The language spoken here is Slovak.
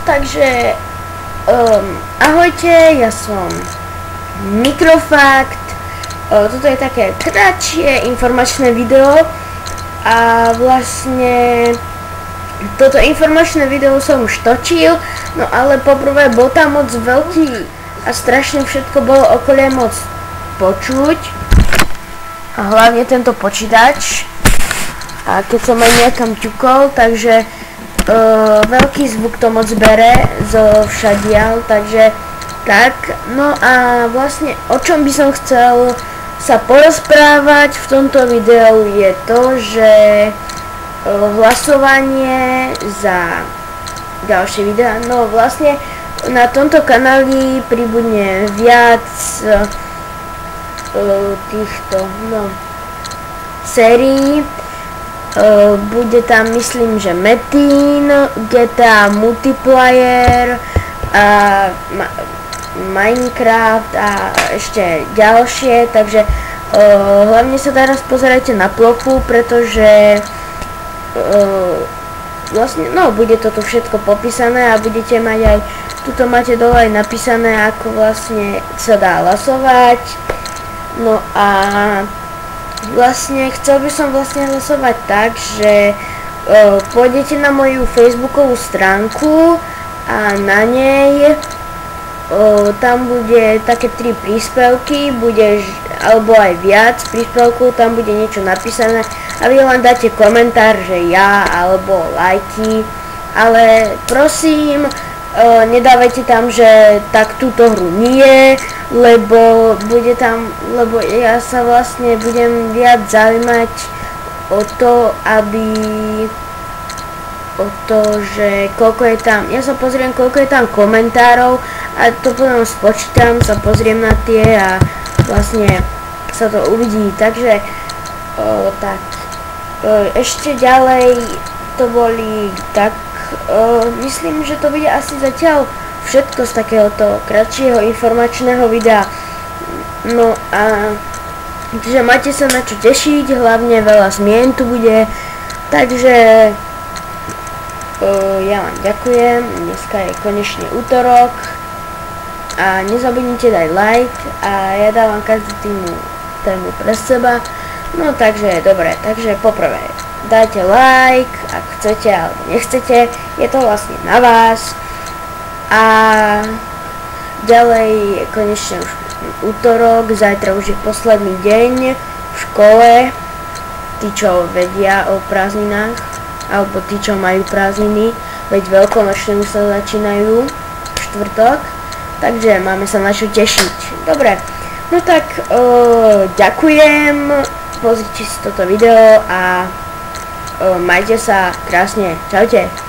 takže ahojte, ja som Mikrofakt. Toto je také kratšie informačné video a vlastne toto informačné video som už točil, no ale poprvé bol tam moc veľký a strašne všetko bolo okolie moc počuť a hlavne tento počítač, a keď som aj niekam ťukol, takže veľký zvuk to moc bere zo všadiaľ, takže tak. No a vlastne o čom by som chcel sa porozprávať v tomto videu je to, že hlasovanie za ďalšie videá, no vlastne na tomto kanáli pribudne viac týchto sérií. Bude tam, myslím, že Metin, GTA Multiplayer a Minecraft a ešte ďalšie, takže hlavne sa teraz pozerajte na plochu, pretože vlastne, no, bude to tu všetko popísané a budete mať aj, tuto máte dole aj napísané, ako vlastne sa dá hlasovať. No a vlastne chcel by som vlastne hlasovať tak, že pôjdete na moju facebookovú stránku a na nej tam bude také 3 príspevky, bude, alebo aj viac príspevkov, tam bude niečo napísané a vy len dáte komentár, že ja, alebo lajky, ale prosím, nedávajte tam, že tak túto hru nie, lebo bude tam, lebo ja sa vlastne budem viac zaujímať o to, že koľko je tam, ja sa pozriem, koľko je tam komentárov a to potom spočítam, sa pozriem na tie a vlastne sa to uvidí, takže tak, ešte ďalej to boli tak, myslím, že to bude asi zatiaľ všetko z takéhoto kratšieho informačného videa. No a takže máte sa na čo tešiť, hlavne veľa zmien tu bude, takže ja vám ďakujem, dneska je konečne útorok a nezabudnite dať like a ja dávam každú tému pre seba. No takže dobre, takže poprvé dajte like, ak chcete alebo nechcete, je to vlastne na vás. A ďalej je konečne už útorok, zajtra už je posledný deň v škole, tí čo vedia o prázdninách, alebo tí čo majú prázdniny, veď veľkonočné už sa začínajú v štvrtok, takže máme sa na čo tešiť. Dobre, no tak ďakujem, pozrite si toto video a majte sa krásne, čaute.